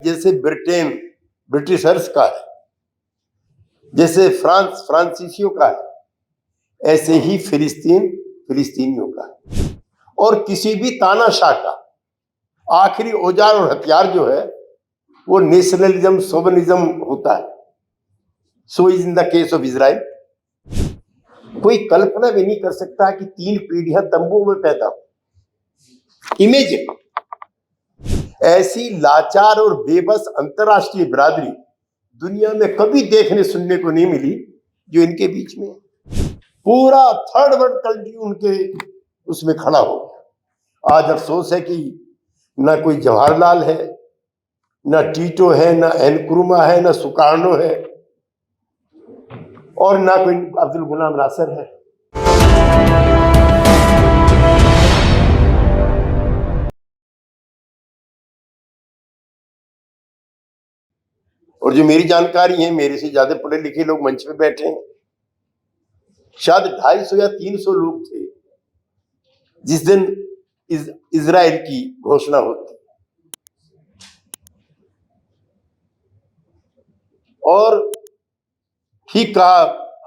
जैसे Britain Britishers का है, जैसे फ्रांस फ्रांसीसियों का है, ऐसे ही फिलिस्तीन फिलिस्तीनियों का है। और किसी भी तानाशाह का आखिरी औजार और हथियार जो है वो नेशनलिज्म सोवनिज्म होता है। So is in the case of Israel. कोई कल्पना भी नहीं कर सकता कि 3 पीढ़ियां तंबू में पैदा हो। इमेजिन, ऐसी लाचार और बेबस अंतरराष्ट्रीय बिरादरी दुनिया में कभी देखने सुनने को नहीं मिली जो इनके बीच में। पूरा थर्ड वर्ल्ड कंट्री उनके उसमें खड़ा हो गया। आज अफसोस है कि ना कोई जवाहरलाल है, ना टीटो है, ना एनक्रुमा है, ना सुकार्नो है, और ना कोई अब्दुल गुलाम नासर है। और जो मेरी जानकारी है, मेरे से ज्यादा पढ़े लिखे लोग मंच पे बैठे हैं। शायद 250 या 300 लोग थे जिस दिन इजराइल की घोषणा होती। और ठीक कहा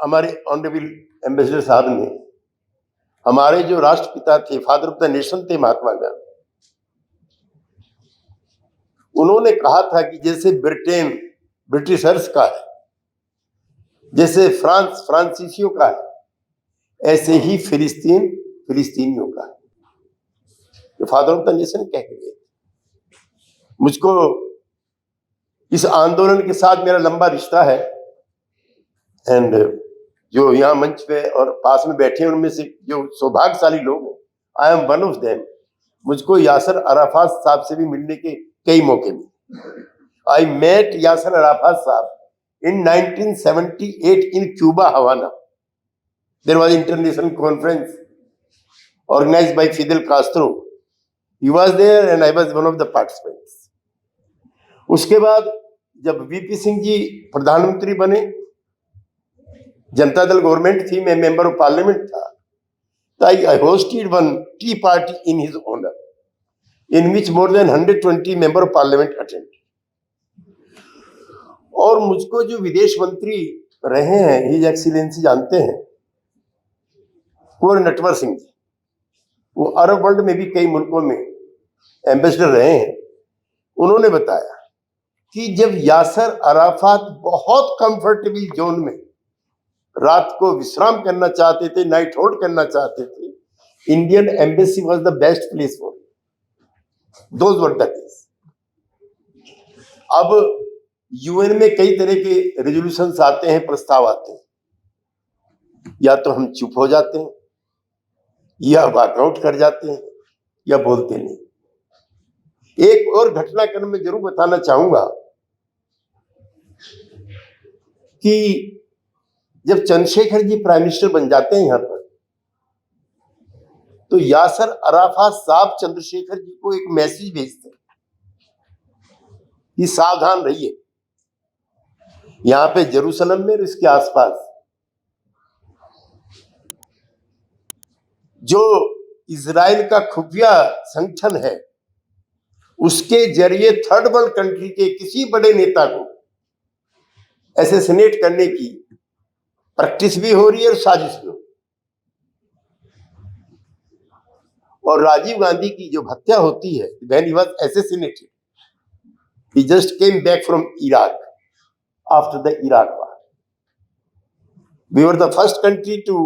हमारे ऑनरेबल एम्बेसडर साहब ने, हमारे जो राष्ट्रपिता थे, फादर ऑफ द नेशन थे महात्मा गांधी, उन्होंने कहा था कि जैसे ब्रिटेन ब्रिटिशर्स का है, जैसे फ्रांस फ्रांसीसियों का है, ऐसे ही फिलिस्तीन फिलिस्तीनियों का है। तो फादर ऑफ द नेशन कह के गए। मुझको इस आंदोलन के साथ मेरा लंबा रिश्ता है। एंड जो यहाँ मंच पे और पास में बैठे हैं उनमें से जो सौभाग्यशाली लोग हैं, I am one of them. मुझको यासर अराफात साहब से भी मिलने के कई मौके मिले। आई मेट यासर अराफात साहब in 1978 in Cuba Havana. There was international conference organized by Fidel Castro. He was there and I was one of the participants. उसके बाद जब वीपी सिंह जी प्रधानमंत्री बने, जनता दल गवर्नमेंट थी, मैं मेंबर ऑफ पार्लियामेंट था, तो I hosted one tea party in his honor, in which more than 120 member of parliament attended. और मुझको जो विदेश मंत्री रहे हैं, हिज एक्सीलेंसी जानते हैं, कुंवर नटवर सिंह जी, वो अरब वर्ल्ड में भी कई मुल्कों में एम्बेसडर रहे हैं। उन्होंने बताया कि जब यासर अराफात बहुत कंफर्टेबल जोन में रात को विश्राम करना चाहते थे, नाइट होल्ड करना चाहते थे, Indian embassy was the best place for those were the case. अब यूएन में कई तरह के रेजोल्यूशंस आते हैं, प्रस्ताव आते हैं, या तो हम चुप हो जाते हैं, या वॉकआउट कर जाते हैं, या बोलते नहीं। एक और घटनाक्रम में जरूर बताना चाहूंगा कि जब चंद्रशेखर जी प्राइम मिनिस्टर बन जाते हैं यहां पर, तो यासर अराफात साहब चंद्रशेखर जी को एक मैसेज भेजते हैं कि सावधान रहिए, यहां पे जेरूसलम में और इसके आसपास जो इजराइल का खुफिया संगठन है, उसके जरिए थर्ड वर्ल्ड कंट्री के किसी बड़े नेता को असैसिनेट करने की प्रैक्टिस भी हो रही है और साजिश भी हो रही है। और राजीव गांधी की जो हत्या होती है, when he was assassinated, he just came back from Iraq after the Iraq war. We were the first country to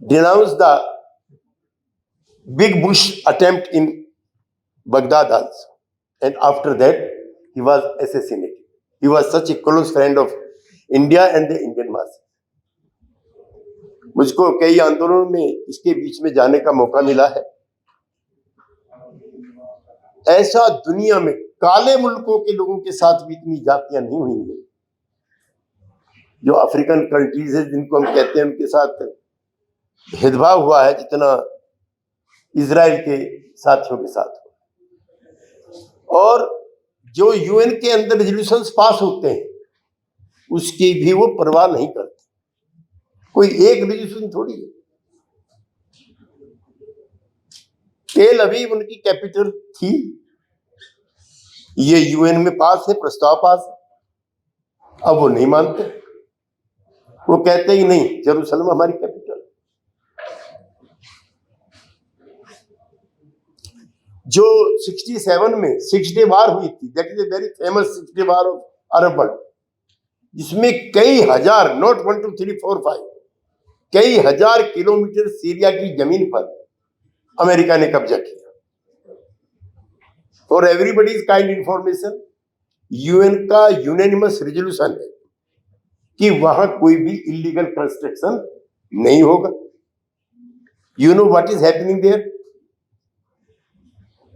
denounce the big Bush attempt in Baghdad also, and after that he was assassinated. He was such a close friend of India and the Indian masses. मुझको कई आंदोलनों में इसके बीच में जाने का मौका मिला है। ऐसा दुनिया में काले मुल्कों के लोगों के साथ भी इतनी जातियां नहीं हुई हैं। जो अफ्रीकन कंट्रीज है जिनको हम कहते हैं, उनके साथ भेदभाव हुआ है जितना इजराइल के साथियों के साथ हुआ। और जो यूएन के अंदर रेजोल्यूशंस पास होते हैं उसकी भी वो परवाह नहीं करते। कोई एक रेजोल्यूशन थोड़ी है। तेल अवीव उनकी कैपिटल थी, ये यूएन में पास है, प्रस्ताव पास है। अब वो नहीं मानते, वो कहते ही नहीं, जेरूसलम हमारी कैपिटल। जो 67 में 6 डे वार हुई थी, that is a very famous 6 day war of Arab world, जिसमें कई हजार, नॉट 1 2 3 4 5, कई हजार किलोमीटर सीरिया की जमीन पर अमेरिका ने कब्जा किया। For everybody is kind information, UN का यूनानिमस रेजोल्यूशन है कि वहां कोई भी इलीगल कंस्ट्रक्शन नहीं होगा। You know what is happening there?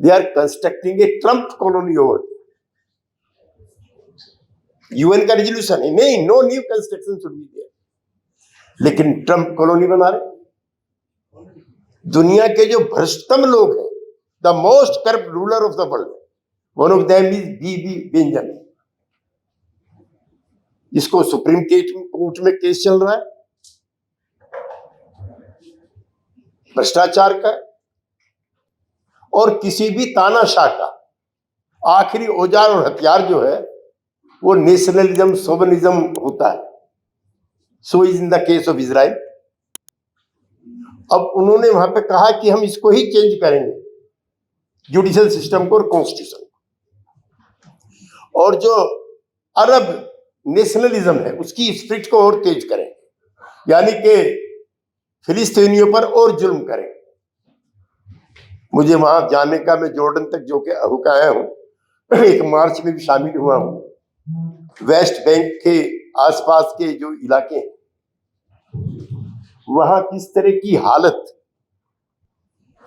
They are constructing a Trump colony over. UN का रेजोल्यूशन है, नहीं, no new construction should be there, लेकिन ट्रम्प कॉलोनी बना रहे। दुनिया के जो भ्रष्टतम लोग हैं, the most corrupt ruler of the world, one of them is Bibi Benjamin, जिसको सुप्रीम कोर्ट में केस चल रहा है भ्रष्टाचार का, और किसी भी तानाशाह का आखिरी औजार और हथियार जो है वो नेशनलिज्म, सोवनिज्म होता है। So is in the case of Israel. अब उन्होंने वहां पे कहा कि हम इसको ही चेंज करेंगे, जुडिशियल सिस्टम को और कॉन्स्टिट्यूशन को, और जो अरब नेशनलिज्म है उसकी स्पिरिट को और तेज करेंगे, यानी कि फिलिस्तीनियों पर और जुल्म करेंगे। मुझे वहां जाने का, मैं जॉर्डन तक जो के होकर आया हूं, एक मार्च में भी शामिल हुआ हूं। वेस्ट बैंक के आसपास के जो इलाके हैं, वहां किस तरह की हालत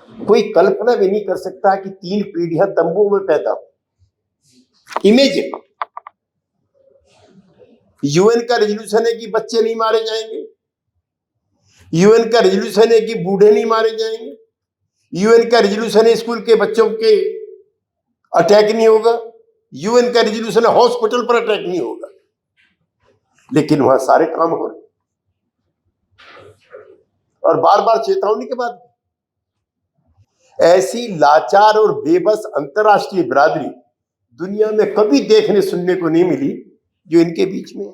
कोई कल्पना भी नहीं कर सकता कि 3 पीढ़ियां तंबू में पैदा हो। इमेजिन, यूएन का रेजोल्यूशन है कि बच्चे नहीं मारे जाएंगे, यूएन का रेजोल्यूशन है कि बूढ़े नहीं मारे जाएंगे, यूएन का रेजोल्यूशन है स्कूल के बच्चों के अटैक नहीं होगा, यूएन का रेजोल्यूशन है हॉस्पिटल पर अटैक नहीं होगा, लेकिन वहां सारे काम हो रहे, और बार बार चेतावनी के बाद। ऐसी लाचार और बेबस अंतरराष्ट्रीय बिरादरी दुनिया में कभी देखने सुनने को नहीं मिली जो इनके बीच में।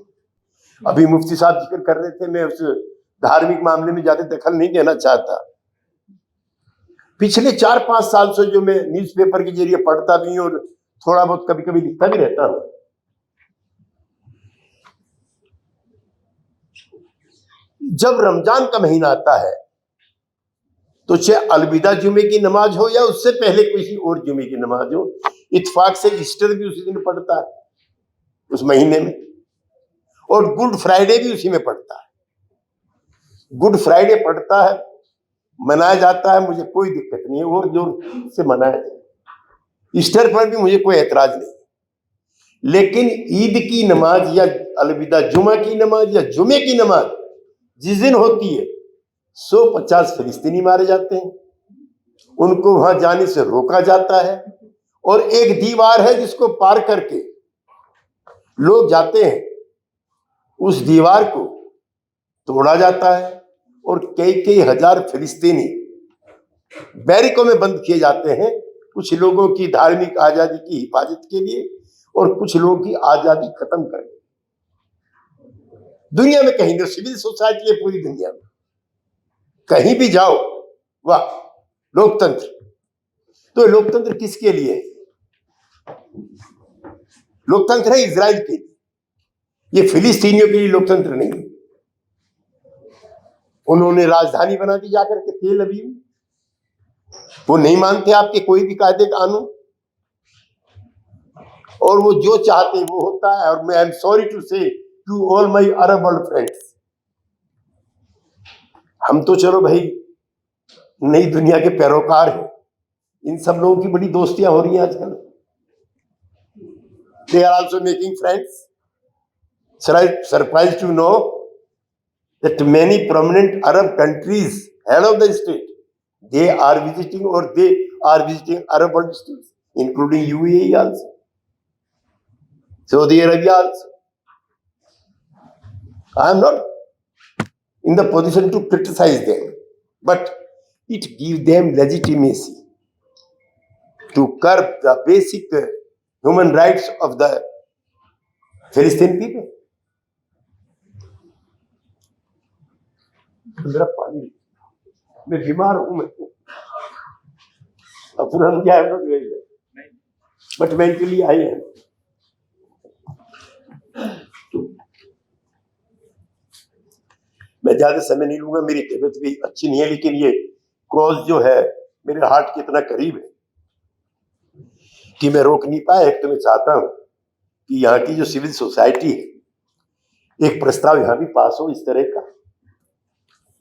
अभी मुफ्ती साहब जिक्र कर रहे थे, मैं उस धार्मिक मामले में ज्यादा दखल नहीं देना चाहता। पिछले 4-5 साल से जो मैं न्यूज़पेपर के जरिए पढ़ता भी हूं और थोड़ा बहुत कभी कभी लिखता भी रहता हूं, जब रमजान का महीना आता है तो चाहे अलविदा जुमे की नमाज हो या उससे पहले किसी और जुमे की नमाज हो, इत्तेफाक से ईस्टर भी उसी दिन पड़ता है उस महीने में, और गुड फ्राइडे भी उसी में पड़ता है। गुड फ्राइडे पड़ता है, मनाया जाता है, मुझे कोई दिक्कत नहीं है, और जोर से मनाया जाए। ईस्टर पर भी मुझे कोई एतराज नहीं, लेकिन ईद की नमाज या अलविदा जुमा की नमाज या जुमे की नमाज जिस दिन होती है, 150 फिलिस्तीनी मारे जाते हैं, उनको वहां जाने से रोका जाता है, और एक दीवार है जिसको पार करके लोग जाते हैं, उस दीवार को तोड़ा जाता है, और कई हजार फिलिस्तीनी बैरिकों में बंद किए जाते हैं, कुछ लोगों की धार्मिक आजादी की हिफाजत के लिए और कुछ लोगों की आजादी खत्म करने। दुनिया में कहीं नहीं, सिविल सोसाइटी है पूरी दुनिया में, कहीं भी जाओ, वाह लोकतंत्र। तो लोकतंत्र किसके लिए? लोकतंत्र है इजराइल के लिए, ये फिलिस्तीनियों के लिए लोकतंत्र नहीं। उन्होंने राजधानी बना दी जाकर के तेल अवीव, वो नहीं मानते आपके कोई भी कायदे कानून, और वो जो चाहते वो होता है। और मैं I am sorry to say to all my Arab world friends, हम तो चलो भाई नई दुनिया के पैरोकार हैं, इन सब लोगों की बड़ी दोस्तियां हो रही हैं आजकल। They are also making friends. Surprise to know that many prominent Arab countries, head of the state, they are visiting Arab world states, including UAE also, Saudi Arabia also. I am not in the position to criticize them, but it gives them legitimacy to curb the basic human rights of the Philistine people. मेरा पानी, मैं बीमार हूं, मैं तुरंत क्या है, but mentally I है। मैं ज्यादा समय नहीं लूंगा, मेरी तबीयत भी अच्छी नहीं है, लेकिन ये क्रॉस जो है मेरे हार्ट के इतना करीब है कि मैं रोक नहीं पाया। एक तो मैं चाहता हूं कि यहाँ की जो सिविल सोसाइटी है, एक प्रस्ताव यहाँ भी पास हो इस तरह का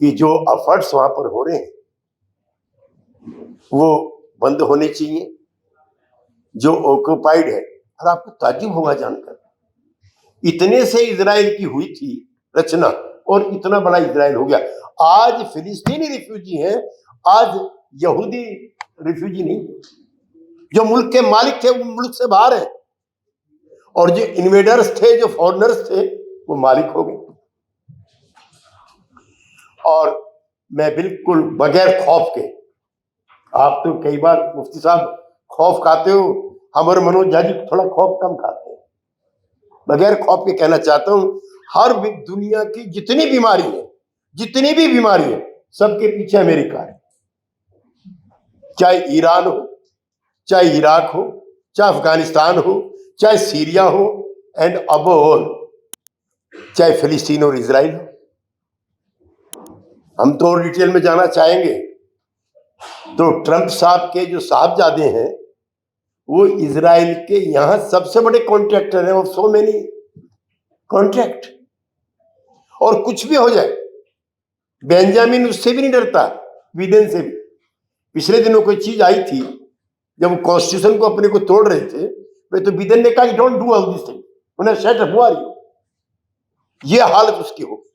कि जो एफर्ट्स वहां पर हो रहे हैं वो बंद होने चाहिए, जो ऑक्युपाइड है। और आपको ताज्जुब होगा जानकर, इतने से इजराइल की हुई थी रचना और इतना बड़ा इजराइल हो गया। आज फिलिस्तीनी रिफ्यूजी हैं, आज यहूदी रिफ्यूजी नहीं। जो मुल्क के मालिक थे वो मुल्क से बाहर है, और जो इन्वेडर्स थे, जो फॉरेनर्स थे, वो मालिक हो गए। और मैं बिल्कुल बगैर खौफ के, आप तो कई बार मुफ्ती साहब खौफ खाते हो, हमारे मनोज झा जी थोड़ा खौफ कम खाते हैं। बगैर खौफ के कहना चाहता हूं, हर दुनिया की जितनी बीमारी है, जितनी भी बीमारी है, सबके पीछे अमेरिका है। चाहे ईरान हो, चाहे इराक हो, चाहे अफगानिस्तान हो, चाहे सीरिया हो, एंड अबव ऑल चाहे फिलिस्तीन और इजराइल हो। हम तो और डिटेल में जाना चाहेंगे तो ट्रंप साहब के जो साहबजादे हैं वो इजराइल के यहां सबसे बड़े कॉन्ट्रैक्टर हैं, और सो मेनी कॉन्ट्रैक्ट। और कुछ भी हो जाए, बेंजामिन उससे भी नहीं डरता, बिडेन से भी। पिछले दिनों कोई चीज आई थी, जब कॉन्स्टिट्यूशन को अपने को तोड़ रहे थे, तो बिडेन ने कहा don't do all this thing, उन्हें सेट अप हुआ। ये हालत उसकी होगी,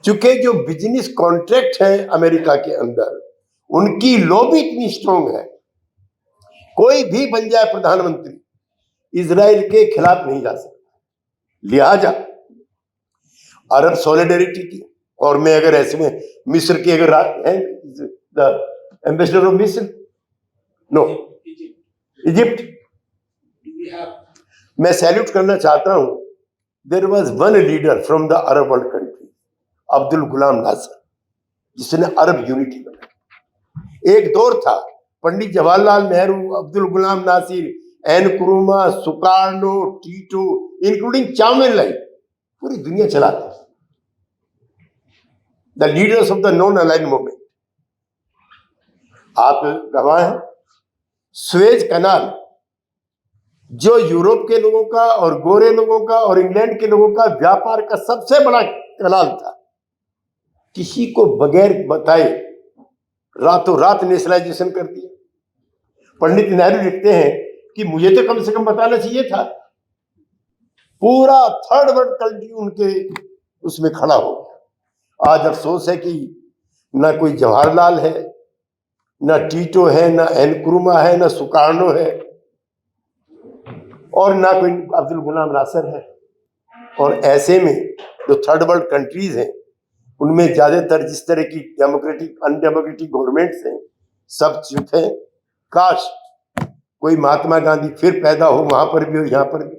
क्योंकि जो बिजनेस कॉन्ट्रैक्ट है अमेरिका के अंदर, उनकी लॉबी इतनी स्ट्रांग है, कोई भी बन जाए प्रधानमंत्री, इजराइल के खिलाफ नहीं जा सकता। लिहाजा अरब सॉलिडरिटी की, और मैं अगर ऐसे में मिस्र की अगर एम्बेसडर ऑफ मिस्र, नो, इजिप्ट, मैं सैल्यूट करना चाहता हूं। There was one leader from the Arab world country, Abdul Ghulam Nasser, जिसने अरब यूनिटी बनाई। एक दौर था, Pandit Jawaharlal Nehru, Abdul Ghulam Nasser, Nkrumah, Sukarno, Tito, including chowmein, पूरी दुनिया चलाते, the leaders of the non aligned movement. आप गवाह हैं, स्वेज कनाल, जो यूरोप के लोगों का और गोरे लोगों का और इंग्लैंड के लोगों का व्यापार का सबसे बड़ा कनाल था, किसी को बगैर बताए रातों रात नेशनलाइजेशन कर दिया। पंडित नेहरू लिखते हैं कि मुझे तो कम से कम बताना चाहिए था। पूरा थर्ड वर्ल्ड कंट्री उनके उसमें खड़ा हो गया। आज अफसोस है कि ना कोई जवाहरलाल है, ना टीटो है, ना एनक्रुमा है, ना सुकार्नो है, और ना कोई अब्दुल गुलाम नासर है। और ऐसे में जो थर्ड वर्ल्ड कंट्रीज हैं, उनमें ज्यादातर जिस तरह की डेमोक्रेटिक अनडेमोक्रेटिक गवर्नमेंट्स हैं, सब चुप हैं। काश कोई महात्मा गांधी फिर पैदा हो वहां पर भी और यहाँ पर भी।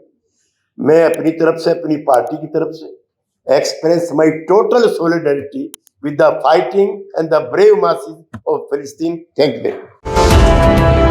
मैं अपनी तरफ से, अपनी पार्टी की तरफ से express my total solidarity with the fighting and the brave masses of फिलिस्तीन। Thank you.